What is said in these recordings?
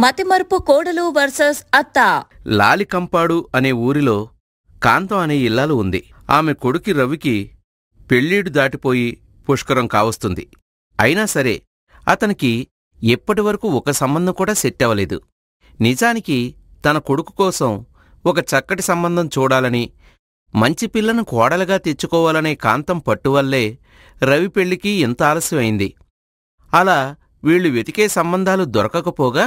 మతిమరుపు కోడలు వర్సెస్ అత్త. లాలికంపాడు అనే ఊరిలో కాంతం అనే ఇల్లాలు ఉంది. ఆమె కొడుకి రవికి పెళ్ళీడు దాటిపోయి పుష్కరం కావస్తుంది. అయినా సరే అతనికి ఎప్పటివరకు ఒక సంబంధం కూడా సెట్ అవ్వలేదు. నిజానికి తన కొడుకు కోసం ఒక చక్కటి సంబంధం చూడాలని, మంచి పిల్లను కోడలుగా తెచ్చుకోవాలనే కాంతం పట్టువల్లే రవి పెళ్లికి ఎంత ఆలస్యమైంది. అలా వీళ్లు వెతికే సంబంధాలు దొరకకపోగా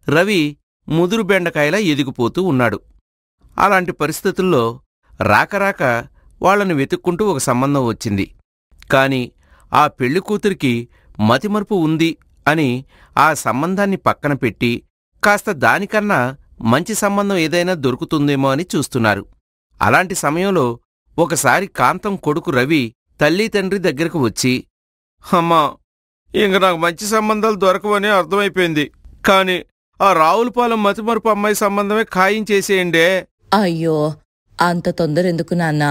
రవి ముదురు బెండకాయలా ఎదిగిపోతూ ఉన్నాడు. అలాంటి పరిస్థితుల్లో రాకరాక వాళ్లను వెతుక్కుంటూ ఒక సంబంధం వచ్చింది. కాని ఆ పెళ్లికూతురికి మతిమరుపు ఉంది అని ఆ సంబంధాన్ని పక్కన పెట్టి కాస్త దానికన్నా మంచి సంబంధం ఏదైనా దొరుకుతుందేమో అని చూస్తున్నారు. అలాంటి సమయంలో ఒకసారి కాంతం కొడుకు రవి తల్లి తండ్రి దగ్గరకు వచ్చి, అమ్మా, ఇంక నాకు మంచి సంబంధాలు దొరకవని అర్థమైపోయింది. కాని ఆ రావులపాలెం మతిమరుపు అమ్మాయి సంబంధమే ఖాయం చేసేయండే. అయ్యో, అంత తొందరెందుకు నాన్నా?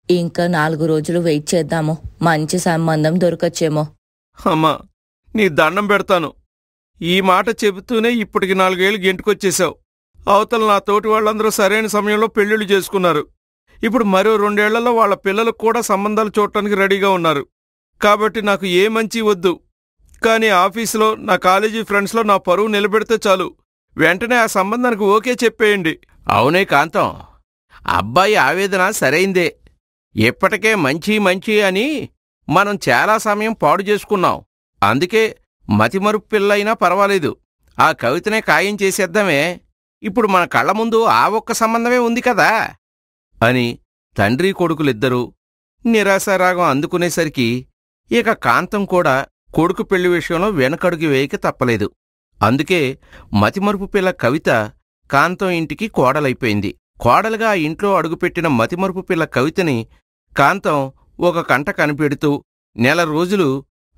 ఇంకా 4 రోజులు వెయిట్ చేద్దాము, మంచి సంబంధం దొరకొచ్చేమో. అమ్మా, నీ దండం పెడతాను. ఈ మాట చెబుతూనే ఇప్పటికి 4 ఏళ్ళు గెంటుకొచ్చేశావు. అవతల నా తోటి వాళ్ళందరూ సరైన సమయంలో పెళ్లిళ్ళు చేసుకున్నారు. ఇప్పుడు మరో 2 ఏళ్లలో వాళ్ల పిల్లలకు కూడా సంబంధాలు చూడటానికి రెడీగా ఉన్నారు. కాబట్టి నాకు ఏ మంచి వద్దు. కానీ ఆఫీసులో, నా కాలేజీ ఫ్రెండ్స్లో నా పరువు నిలబెడితే చాలు. వెంటనే ఆ సంబంధానికి ఓకే చెప్పేయండి. అవునే కాంతం, అబ్బాయి ఆవేదన సరైందే. ఎప్పటికే మంచి మంచి అని మనం చాలా సమయం పాడు చేసుకున్నాం. అందుకే మతిమరుపు పిల్లయినా పర్వాలేదు, ఆ కవితనే ఖాయం చేసేద్దామే. ఇప్పుడు మన కళ్ల ముందు ఆ ఒక్క సంబంధమే ఉంది కదా అని తండ్రి కొడుకులిద్దరూ నిరాశారాగం అందుకునేసరికి ఇక కాంతం కూడా కొడుకు పెళ్లి విషయంలో వెనకడుగు వేయక తప్పలేదు. అందుకే మతిమరుపు పిల్ల కవిత కాంతం ఇంటికి కోడలైపోయింది. కోడలుగా ఆ ఇంట్లో అడుగుపెట్టిన మతిమరుపు పిల్ల కవితని కాంతం ఒక కంట కనిపెడుతూ 1 నెల రోజులు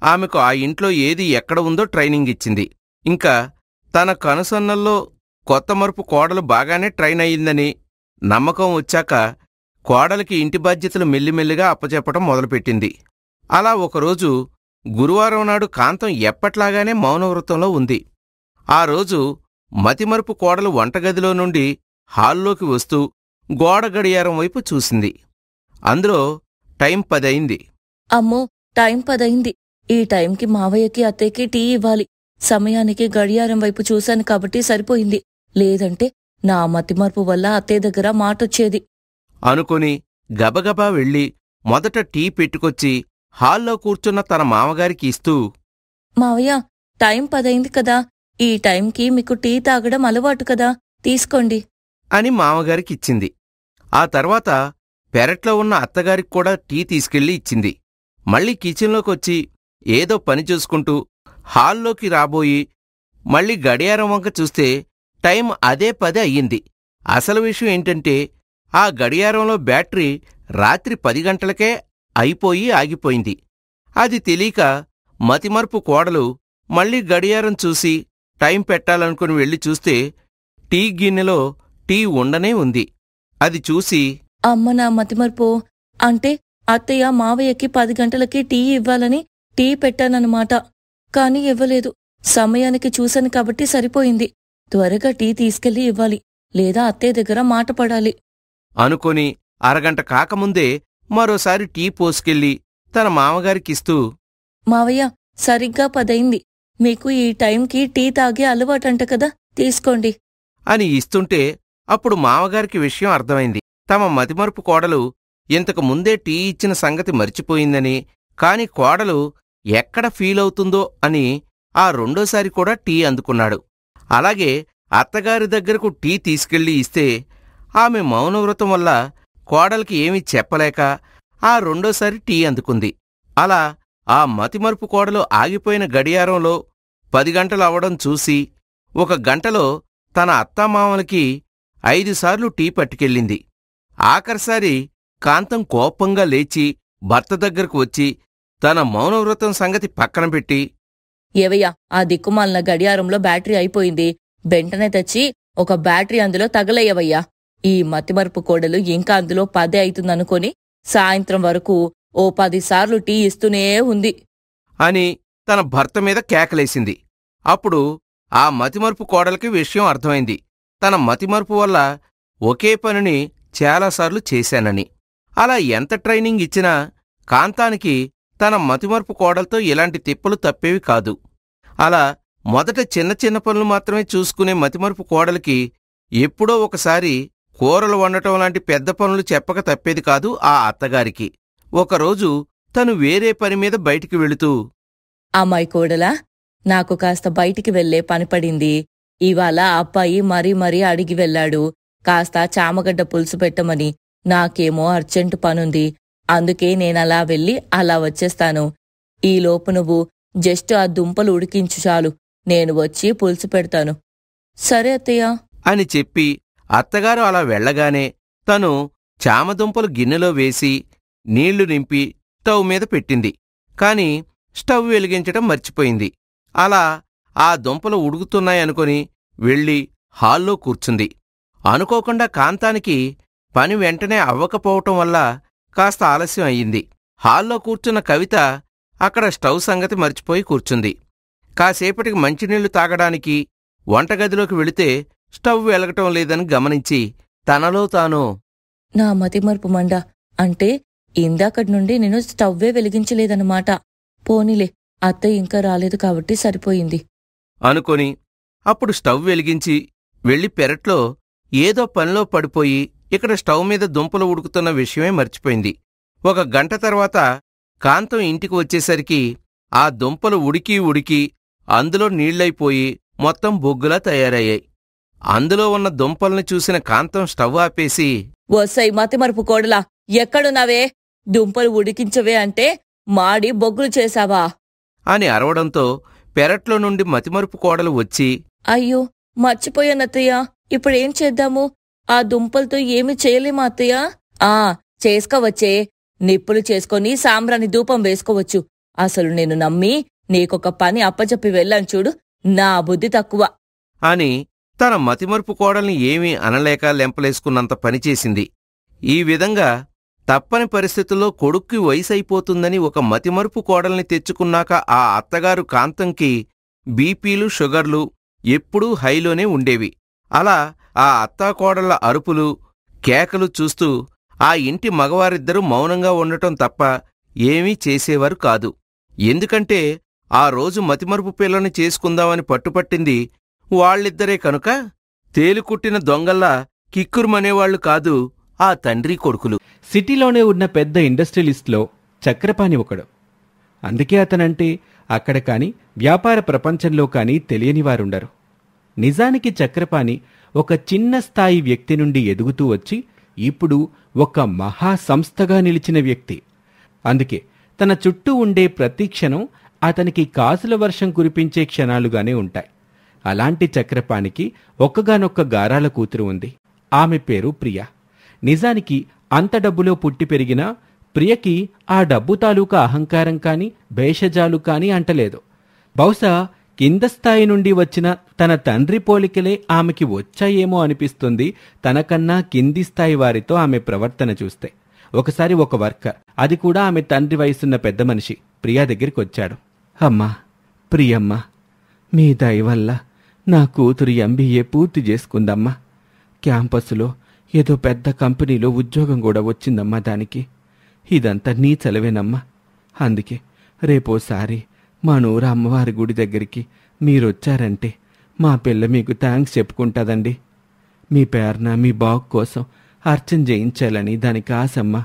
ఆమెకు ఆ ఇంట్లో ఏది ఎక్కడ ఉందో ట్రైనింగ్ ఇచ్చింది. ఇంకా తన కనుసన్నల్లో కొత్త మరుపు కోడలు బాగానే ట్రైన్ అయ్యిందని నమ్మకం వచ్చాక కోడలికి ఇంటి బాధ్యతలు మెల్లిమెల్లిగా అప్పచెప్పటం మొదలుపెట్టింది. అలా ఒకరోజు గురువారం నాడు కాంతం ఎప్పట్లాగానే మౌనవ్రతంలో ఉంది. ఆ రోజు మతిమరుపు కోడలు వంటగదిలో నుండి హాల్లోకి వస్తూ గోడ గడియారం వైపు చూసింది. అందులో టైం 10 అయింది. అమ్మో, టైం 10 అయింది. ఈ టైంకి మావయ్యకి అత్తయ్యకి టీ ఇవ్వాలి. సమయానికి గడియారం వైపు చూశాను కాబట్టి సరిపోయింది. లేదంటే నా మతిమరుపు వల్ల అత్తయ్య దగ్గర మాటొచ్చేది అనుకుని గబగబా వెళ్ళి మొదట టీ పెట్టుకొచ్చి హాల్లో కూర్చున్న తన మామగారికి ఇస్తూ, మావయ్య, టైం 10 అయింది కదా, ఈ టైంకి మీకు టీ తాగడం అలవాటు కదా, తీసుకోండి అని మామగారికిచ్చింది. ఆ తర్వాత పెరట్లో ఉన్న అత్తగారికి కూడా టీ తీసుకెళ్లి ఇచ్చింది. మళ్ళీ కిచెన్లోకొచ్చి ఏదో పని చూసుకుంటూ హాల్లోకి రాబోయి మళ్ళీ గడియారం వంక చూస్తే టైం అదే 10 అయ్యింది. అసలు విషయం ఏంటంటే ఆ గడియారంలో బ్యాటరీ రాత్రి 10 గంటలకే అయిపోయి ఆగిపోయింది. అది తెలియక మతిమరుపు కోడలు మళ్ళీ గడియారం చూసి టైం పెట్టాలనుకుని వెళ్లి చూస్తే టీ గిన్నెలో టీ ఉండనే ఉంది. అది చూసి, అమ్మ, నా మతిమరుపు. అంటే అత్తయ్య మావయ్యకి 10 గంటలకి టీ ఇవ్వాలని టీ పెట్టానన్నమాట. కాని ఇవ్వలేదు. సమయానికి చూశాను కాబట్టి సరిపోయింది. త్వరగా టీ తీసుకెళ్లి ఇవ్వాలి, లేదా అత్తయ్య దగ్గర మాట పడాలి అనుకొని అరగంట కాకముందే మరోసారి టీ పోసుకెళ్లి తన మామగారికిస్తూ, మావయ్య, సరిగ్గా 10 అయింది. మీకు ఈ టైంకి టీ తాగే అలవాటంట కదా, తీసుకోండి అని ఇస్తుంటే అప్పుడు మామగారికి విషయం అర్థమైంది. తమ మతిమరుపు కోడలు ఇంతకు ముందే టీ ఇచ్చిన సంగతి మర్చిపోయిందని, కాని కోడలు ఎక్కడ ఫీలవుతుందో అని ఆ రెండోసారి కూడా టీ అందుకున్నాడు. అలాగే అత్తగారి దగ్గరకు టీ తీసుకెళ్లి ఇస్తే ఆమె మౌనవ్రతం వల్ల కోడలికి ఏమీ చెప్పలేక ఆ రెండోసారి టీ అందుకుంది. అలా ఆ మతిమరుపు కోడలు ఆగిపోయిన గడియారంలో 10 గంటలు అవడం చూసి 1 గంటలో తన అత్తామామలకి 5 సార్లు టీ పట్టుకెళ్ళింది. ఆఖరిసారి కాంతం కోపంగా లేచి భర్త దగ్గరకు వచ్చి తన మౌనవ్రతం సంగతి పక్కన పెట్టి, ఏవయ్యా, ఆ దిక్కుమాలిన గడియారంలో బ్యాటరీ అయిపోయింది. వెంటనే తెచ్చి ఒక బ్యాటరీ అందులో తగలయ్యవయ్యా. ఈ మతిమరుపు కోడలు ఇంకా అందులో 10 అవుతుందనుకొని సాయంత్రం వరకు ఓ 10 సార్లు టీ ఇస్తూనే ఉంది అని తన భర్త మీద కేకలేసింది. అప్పుడు ఆ మతిమరుపు కోడలికి విషయం అర్థమైంది. తన మతిమరుపు వల్ల ఒకే పనిని చాలాసార్లు చేశానని. అలా ఎంత ట్రైనింగ్ ఇచ్చినా కాంతానికి తన మతిమరుపు కోడలతో ఇలాంటి తిప్పలు తప్పేవి కాదు. అలా మొదట చిన్న చిన్న పనులు మాత్రమే చూసుకునే మతిమరుపు కోడలికి ఎప్పుడో ఒకసారి కూరలు వండటం లాంటి పెద్ద పనులు చెప్పక తప్పేది కాదు ఆ అత్తగారికి. ఒకరోజు తను వేరే పని మీద బయటికి వెళుతూ, అమ్మాయి కోడలా, నాకు కాస్త బయటికి వెళ్లే పని పడింది. ఇవాళ అబ్బాయి మరీ అడిగి వెళ్ళాడు కాస్త చామగడ్డ పులుసు పెట్టమని. నాకేమో అర్జెంటు పనుంది, అందుకే నేనలా వెళ్ళి అలా వచ్చేస్తాను. ఈలోపు నువ్వు జస్ట్ ఆ దుంపలు ఉడికించు చాలు, నేను వచ్చి పులుసు పెడతాను. సరే అత్తయ్య అని చెప్పి అత్తగారు అలా వెళ్లగానే తను చామదుంపలు గిన్నెలో వేసి నీళ్లు నింపి స్టవ్ మీద పెట్టింది. కాని స్టవ్ వెలిగించటం మర్చిపోయింది. అలా ఆ దుంపలు ఉడుకుతున్నాయనుకొని వెళ్ళి హాల్లో కూర్చుంది. అనుకోకుండా కాంతానికి పని వెంటనే అవ్వకపోవటం వల్ల కాస్త ఆలస్యం అయ్యింది. హాల్లో కూర్చున్న కవిత అక్కడ స్టవ్ సంగతి మర్చిపోయి కూర్చుంది. కాసేపటికి మంచినీళ్లు తాగడానికి వంటగదిలోకి వెళితే స్టవ్ వెలగటం లేదని గమనించి తనలో తాను, నా మతిమరుపు మండ, అంటే ఇందాకటి నుండి నేను స్టవ్వే వెలిగించలేదన్నమాట. పోనీలే, అత్తయ్య ఇంకా రాలేదు కాబట్టి సరిపోయింది అనుకొని అప్పుడు స్టవ్ వెలిగించి వెళ్లి పెరట్లో ఏదో పనిలో పడిపోయి ఇక్కడ స్టవ్ మీద దుంపలు ఉడుకుతున్న విషయమే మర్చిపోయింది. 1 గంట తర్వాత కాంతం ఇంటికి వచ్చేసరికి ఆ దుంపలు ఉడికి అందులో నీళ్లైపోయి మొత్తం బొగ్గులా తయారయ్యాయి. అందులో ఉన్న దుంపల్ని చూసిన కాంతం స్టవ్ ఆపేసి, ఓసై మతిమరుపు కోడలా, ఎక్కడున్నావే? దుంపలు ఉడికించవే అంటే మాడి బొగ్గులు చేశావా అని అరవడంతో పెరట్లో నుండి మతిమరుపు కోడలు వచ్చి, అయ్యో మర్చిపోయానత్తయ్య, ఇప్పుడేం చేద్దాము? ఆ దుంపలతో ఏమీ చేయలేమా అత్తయ్య? చేసుకోవచ్చే, నిప్పులు చేసుకొని సాంబ్రాణి ధూపం వేసుకోవచ్చు. అసలు నేను నమ్మి నీకొక పని అప్పచెప్పి వెళ్ళాను చూడు, నా బుద్ధి తక్కువ అని తన మతిమరుపు కోడల్ని ఏమీ అనలేక లెంపలేసుకున్నంత పనిచేసింది. ఈ విధంగా తప్పని పరిస్థితుల్లో కొడుక్కి వయసైపోతుందని ఒక మతిమరుపు కోడల్ని తెచ్చుకున్నాక ఆ అత్తగారు కాంతంకి బీపీలు షుగర్లు ఎప్పుడూ హైలోనే ఉండేవి. అలా ఆ అత్తాకోడళ్ల అరుపులు కేకలు చూస్తూ ఆ ఇంటి మగవారిద్దరూ మౌనంగా ఉండటం తప్ప ఏమీ చేసేవారు కాదు. ఎందుకంటే ఆ రోజు మతిమరుపు పిల్లని చేసుకుందామని పట్టుపట్టింది వాళ్ళిద్దరే కనుక తేలుకుట్టిన దొంగల్లా కిక్కురుమనేవాళ్లు కాదు ఆ తండ్రి కొడుకులు. సిటీలోనే ఉన్న పెద్ద ఇండస్ట్రియలిస్ట్లో చక్రపాణి ఒకడు. అందుకే అతనంటే అక్కడ కాని వ్యాపార ప్రపంచంలో కానీ తెలియనివారుండరు. నిజానికి చక్రపాణి ఒక చిన్న స్థాయి వ్యక్తి నుండి ఎదుగుతూ వచ్చి ఇప్పుడు ఒక మహాసంస్థగా నిలిచిన వ్యక్తి. అందుకే తన చుట్టూ ఉండే ప్రతి క్షణం అతనికి కాసుల వర్షం కురిపించే క్షణాలుగానే ఉంటాయి. అలాంటి చక్రపాణికి ఒక్కగానొక్క గారాల కూతురు ఉంది. ఆమె పేరు ప్రియ. నిజానికి అంత డబ్బులో పుట్టి పెరిగినా ప్రియకి ఆ డబ్బు తాలూకా అహంకారం కాని భేషజాలు కాని అంటలేదు. బహుశా కింద స్థాయి నుండి వచ్చిన తన తండ్రి పోలికలే ఆమెకి వచ్చాయేమో అనిపిస్తుంది తనకన్నా కింది స్థాయి వారితో ఆమె ప్రవర్తన చూస్తే. ఒకసారి ఒక వర్కర్, అది కూడా ఆమె తండ్రి వయసున్న పెద్ద మనిషి, ప్రియా దగ్గరికి వచ్చాడు. అమ్మా ప్రియమ్మ, మీ దయ వల్ల నా కూతురు MBA పూర్తి చేసుకుందమ్మా. క్యాంపస్లో ఏదో పెద్ద కంపెనీలో ఉద్యోగం కూడా వచ్చిందమ్మా దానికి. ఇదంతా నీ చలవేనమ్మా. అందుకే రేపోసారి మా నూరు అమ్మవారి గుడి దగ్గరికి మీరొచ్చారంటే మా పిల్ల మీకు థ్యాంక్స్ చెప్పుకుంటుందండి. మీ పేరున మీ బాగు కోసం అర్చన చేయించాలని దానికి ఆశమ్మా.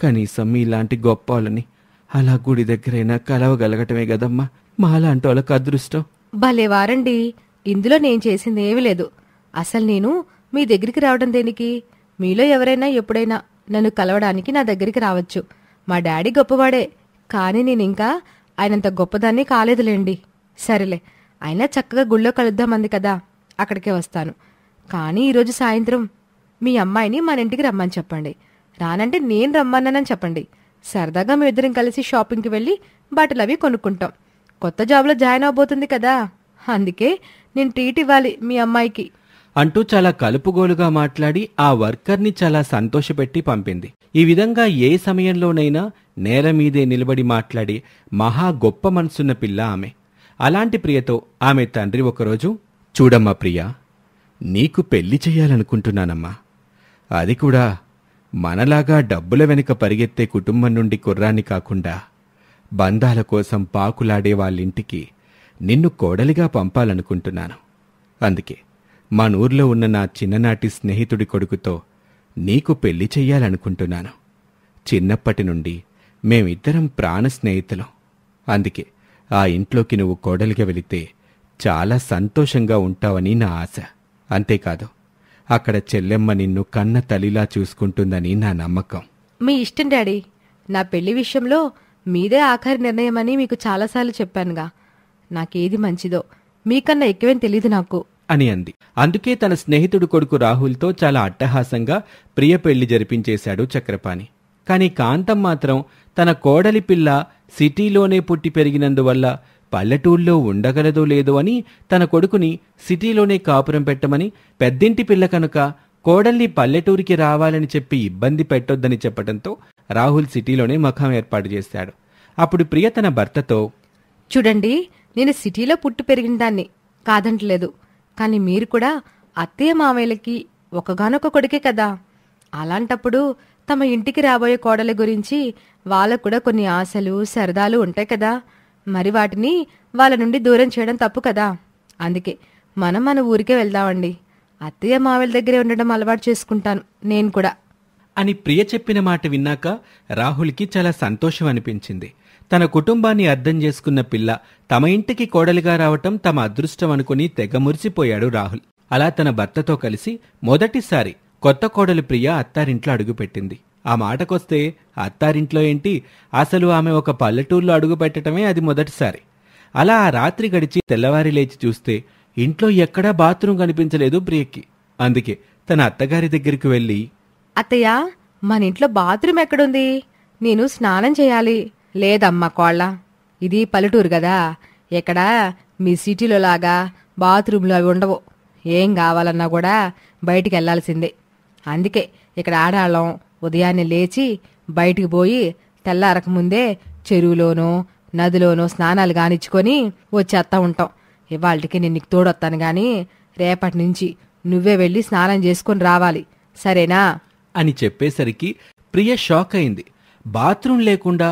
కనీసం మీలాంటి గొప్పవాళ్ళని అలా గుడి దగ్గరైనా కలవగలగటమే కదమ్మా మాలాంటి వాళ్ళకు అదృష్టం. భలేవారండి, ఇందులో నేను చేసింది ఏమీ లేదు. అసలు నేను మీ దగ్గరికి రావడం దేనికి? మీలో ఎవరైనా ఎప్పుడైనా నన్ను కలవడానికి నా దగ్గరికి రావచ్చు. మా డాడీ గొప్పవాడే, కానీ నేనింకా ఆయనంత గొప్పదాన్ని కాలేదులేండి. సరేలే, అయినా చక్కగా గుళ్ళో కలుద్దామంది కదా, అక్కడికే వస్తాను. కానీ ఈరోజు సాయంత్రం మీ అమ్మాయిని మన ఇంటికి రమ్మని చెప్పండి. రానంటే నేను రమ్మన్నానని చెప్పండి. సరదాగా మీ ఇద్దరం కలిసి షాపింగ్కి వెళ్ళి బట్టలు అవి కొనుక్కుంటాం. కొత్త జాబ్లో జాయిన్ అవబోతుంది కదా, అందుకే నేను ట్రీట్ ఇవ్వాలి మీ అమ్మాయికి అంటూ చాలా కలుపుగోలుగా మాట్లాడి ఆ వర్కర్ని చాలా సంతోషపెట్టి పంపింది. ఈ విధంగా ఏ సమయంలోనైనా నేల మీదే నిలబడి మాట్లాడి మహా గొప్ప మనసున్న పిల్ల ఆమె. అలాంటి ప్రియతో ఆమె తండ్రి ఒకరోజు, చూడమ్మా ప్రియా, నీకు పెళ్లి చెయ్యాలనుకుంటున్నానమ్మా. అది కూడా మనలాగా డబ్బుల వెనుక పరిగెత్తే కుటుంబం నుండి కుర్రాన్ని కాకుండా బంధాల కోసం పాకులాడే వాళ్ళింటికి నిన్ను కోడలిగా పంపాలనుకుంటున్నాను. అందుకే మనూర్లో ఉన్న నా చిన్ననాటి స్నేహితుడి కొడుకుతో నీకు పెళ్లి చెయ్యాలనుకుంటున్నాను. చిన్నప్పటి నుండి మేమిద్దరం ప్రాణ స్నేహితులం. అందుకే ఆ ఇంట్లోకి నువ్వు కోడలిగా వెళితే చాలా సంతోషంగా ఉంటావని నా ఆశ. అంతేకాదు, అక్కడ చెల్లెమ్మ నిన్ను కన్న తల్లిలా చూసుకుంటుందని నా నమ్మకం. మీ ఇష్టం డాడీ. నా పెళ్లి విషయంలో మీదే ఆఖరి నిర్ణయమని మీకు చాలాసార్లు చెప్పానుగా. నాకేది మంచిదో మీకన్నా ఎక్కువేం తెలీదు నాకు అని అంది. అందుకే తన స్నేహితుడు కొడుకు రాహుల్తో చాలా అట్టహాసంగా ప్రియ పెళ్లి జరిపించేశాడు చక్రపాణి. కాని కాంతం మాత్రం తన కోడలి పిల్ల సిటీలోనే పుట్టి పెరిగినందువల్ల పల్లెటూళ్ళలో ఉండగలదో లేదో అని తన కొడుకుని సిటీలోనే కాపురం పెట్టమని, పెద్దింటి పిల్ల కనుక కోడల్ని పల్లెటూరికి రావాలని చెప్పి ఇబ్బంది పెట్టొద్దని చెప్పడంతో రాహుల్ సిటీలోనే మకాం ఏర్పాటు చేశాడు. అప్పుడు ప్రియ తన భర్తతో, చూడండి, నేను సిటీలో పుట్టి పెరిగిన దాన్ని కాదంటలేదు. కానీ మీరు కూడా అత్తయ్య మామయ్యలకి ఒకగానొక కొడుకే కదా. అలాంటప్పుడు తమ ఇంటికి రాబోయే కోడలి గురించి వాళ్ళకు కూడా కొన్ని ఆశలు సరదాలు ఉంటాయి కదా. మరి వాటిని వాళ్ళ నుండి దూరం చేయడం తప్పు కదా. అందుకే మనం మన ఊరికే వెళ్దామండి. అత్తయ్య మామయ్యల దగ్గరే ఉండడం అలవాటు చేసుకుంటాను నేను కూడా అని ప్రియ చెప్పిన మాట విన్నాక రాహుల్కి చాలా సంతోషం అనిపించింది. తన కుటుంబాన్ని అర్థం చేసుకున్న పిల్ల తమ ఇంటికి కోడలిగా రావటం తమ అదృష్టం అనుకుని తెగ మురిసిపోయాడు రాహుల్. అలా తన భర్తతో కలిసి మొదటిసారి కొత్త కోడలి ప్రియ అత్తారింట్లో అడుగుపెట్టింది. ఆ మాటకొస్తే అత్తారింట్లో ఏంటి, అసలు ఆమె ఒక పల్లెటూరులో అడుగుపెట్టడమే అది మొదటిసారి. అలా ఆ రాత్రి గడిచి తెల్లవారి లేచి చూస్తే ఇంట్లో ఎక్కడా బాత్రూం కనిపించలేదు ప్రియకి. అందుకే తన అత్తగారి దగ్గరికి వెళ్ళి, అత్తయ్య, మన ఇంట్లో బాత్రూమ్ ఎక్కడుంది? నేను స్నానం చేయాలి. లేదమ్మా కోళ్ళ, ఇది పల్లెటూరు కదా. ఎక్కడా మీ సిటీలో లాగా బాత్రూంలు అవి ఉండవు. ఏం కావాలన్నా కూడా బయటికి వెళ్లాల్సిందే. అందుకే ఇక్కడ ఆడాళ్ళం ఉదయాన్నే లేచి బయటికి పోయి తెల్లారకముందే చెరువులోనో నదిలోనో స్నానాలు కానిచ్చుకొని వచ్చేస్తా ఉంటాం. ఇవాళకి నేను నీకు తోడొస్తాను గాని రేపటి నుంచి నువ్వే వెళ్ళి స్నానం చేసుకొని రావాలి, సరేనా అని చెప్పేసరికి ప్రియ షాక్ అయింది. బాత్రూం లేకుండా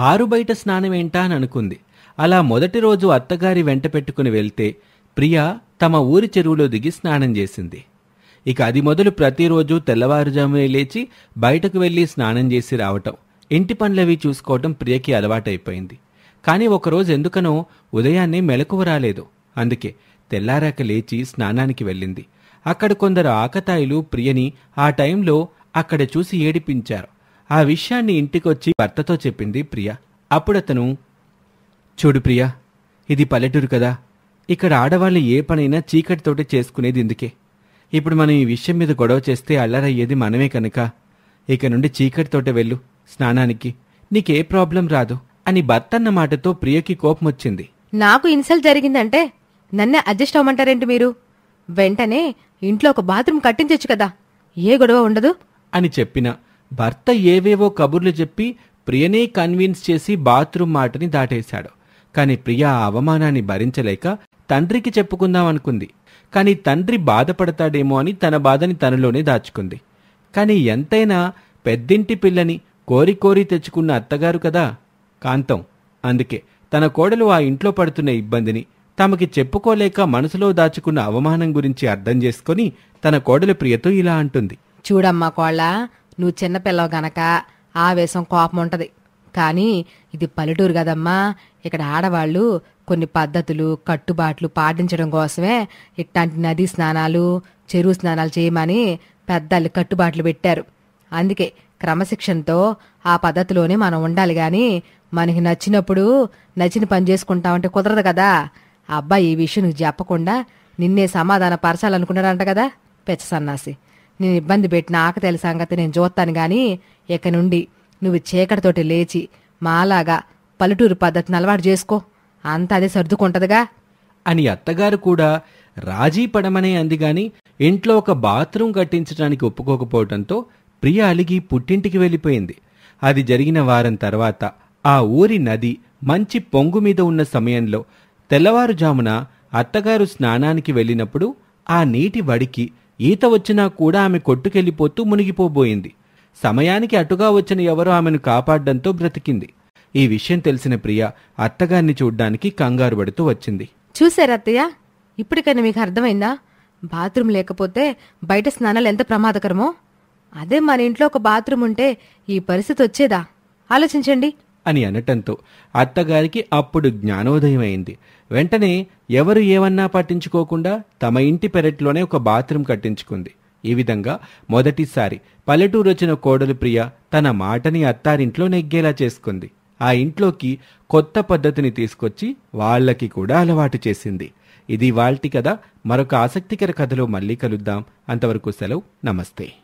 ఆరు బయట స్నానమేంటా అని అనుకుంది. అలా మొదటి రోజు అత్తగారి వెంట పెట్టుకుని వెళ్తే ప్రియ తమ ఊరి చెరువులో దిగి స్నానం చేసింది. ఇక అది మొదలు ప్రతిరోజు తెల్లవారుజామునే లేచి బయటకు వెళ్లి స్నానం చేసి రావటం, ఇంటి పనులవి చూసుకోవటం ప్రియకి అలవాటైపోయింది. కానీ ఒకరోజు ఎందుకనో ఉదయాన్నే మెలకువ రాలేదు. అందుకే తెల్లారాక లేచి స్నానానికి వెళ్ళింది. అక్కడ కొందరు ఆకతాయిలు ప్రియని ఆ టైంలో అక్కడ చూసి ఏడిపించారు. ఆ విషయాన్ని ఇంటికొచ్చి భర్తతో చెప్పింది ప్రియ. అప్పుడతను, చూడు ప్రియా, ఇది పల్లెటూరు కదా. ఇక్కడ ఆడవాళ్ళు ఏ పనైనా చీకటితోటి చేసుకునేది ఇందుకే. ఇప్పుడు మనం ఈ విషయం మీద గొడవ చేస్తే అల్లరయ్యేది మనమే కనుక ఇక నుండి చీకటితోటే వెళ్ళు స్నానానికి, నీకే ప్రాబ్లం రాదు అని భర్తన్న మాటతో ప్రియకి కోపమొచ్చింది. నాకు ఇన్సల్ట్ జరిగిందంటే నన్నే అడ్జస్ట్ అవ్వమంటారేంటి మీరు? వెంటనే ఇంట్లో ఒక బాత్రూమ్ కట్టించొచ్చు కదా, ఏ గొడవ ఉండదు అని చెప్పిన భర్త ఏవేవో కబుర్లు చెప్పి ప్రియనే కన్విన్స్ చేసి బాత్రూమ్ మాటని దాటేశాడు. కాని ప్రియ ఆ అవమానాన్ని భరించలేక తండ్రికి చెప్పుకుందామనుకుంది. కాని తండ్రి బాధపడతాడేమో అని తన బాధని తనలోనే దాచుకుంది. కాని ఎంతైనా పెద్దింటి పిల్లని కోరి కోరి తెచ్చుకున్న అత్తగారు కదా కాంతం. అందుకే తన కోడలు ఆ ఇంట్లో పడుతున్న ఇబ్బందిని తమకి చెప్పుకోలేక మనసులో దాచుకున్న అవమానం గురించి అర్థం చేసుకుని తన కోడలు ప్రియతో ఇలా అంటుంది. చూడమ్మా కోళ్ళ, నువ్వు చిన్నపిల్లవు గనక ఆవేశం కోపం ఉంటది. కానీ ఇది పల్లెటూరు కదమ్మా. ఇక్కడ ఆడవాళ్లు కొన్ని పద్ధతులు కట్టుబాట్లు పాటించడం కోసమే ఇట్లాంటి నదీ స్నానాలు చెరువు స్నానాలు చేయమని పెద్దలు కట్టుబాట్లు పెట్టారు. అందుకే క్రమశిక్షణతో ఆ పద్ధతిలోనే మనం ఉండాలి గాని మనకి నచ్చినప్పుడు నచ్చిన పని చేసుకుంటామంటే కుదరదు కదా. ఆ అబ్బాయి ఈ విషయం నువ్వు చెప్పకుండా నిన్నే సమాధాన పరచాలనుకున్నాడంట కదా పెచ్చ సన్నాసి. నేను ఇబ్బంది పెట్టిన ఆకతేలి సంగతి నేను చూస్తాను గాని ఇక నుండి నువ్వు చీకటితోటి లేచి మాలాగా పల్లెటూరు పద్ధతిని అలవాటు చేసుకో, అంత అదే సర్దుకుంటదిగా అని అత్తగారు కూడా రాజీ పడమనే అందిగాని ఇంట్లో ఒక బాత్రూం కట్టించడానికి ఒప్పుకోకపోవడంతో ప్రియ అలిగి పుట్టింటికి వెళ్ళిపోయింది. అది జరిగిన వారం తర్వాత ఆ ఊరి నది మంచి పొంగు మీద ఉన్న సమయంలో తెల్లవారుజామున అత్తగారు స్నానానికి వెళ్ళినప్పుడు ఆ నీటి వడికి ఈత వచ్చినా కూడా ఆమె కొట్టుకెళ్ళిపోతూ మునిగిపోబోయింది. సమయానికి అటుగా వచ్చిన ఎవరో ఆమెను కాపాడ్డంతో బ్రతికింది. ఈ విషయం తెలిసిన ప్రియ అత్తగారిని చూడ్డానికి కంగారు పడుతూ వచ్చింది. చూశారా అత్తయ్య, ఇప్పటికైనా మీకు అర్థమైందా? బాత్రూమ్ లేకపోతే బయట స్నానాలు ఎంత ప్రమాదకరమో. అదే మన ఇంట్లో ఒక బాత్రూమ్ ఉంటే ఈ పరిస్థితి వచ్చేదా? ఆలోచించండి అని అనటంతో అత్తగారికి అప్పుడు జ్ఞానోదయం అయింది. వెంటనే ఎవరు ఏమన్నా పట్టించుకోకుండా తమ ఇంటి పెరట్లోనే ఒక బాత్రూమ్ కట్టించుకుంది. ఈ విధంగా మొదటిసారి పల్లెటూరు వచ్చిన కోడలు ప్రియ తన మాటని అత్తారింట్లో నెగ్గేలా చేసుకుంది. ఆ ఇంట్లోకి కొత్త పద్ధతిని తీసుకొచ్చి వాళ్ళకి కూడా అలవాటు చేసింది. ఇది ఇవాల్టి కథ. మరొక ఆసక్తికర కథలో మళ్ళీ కలుద్దాం. అంతవరకు సెలవు. నమస్తే.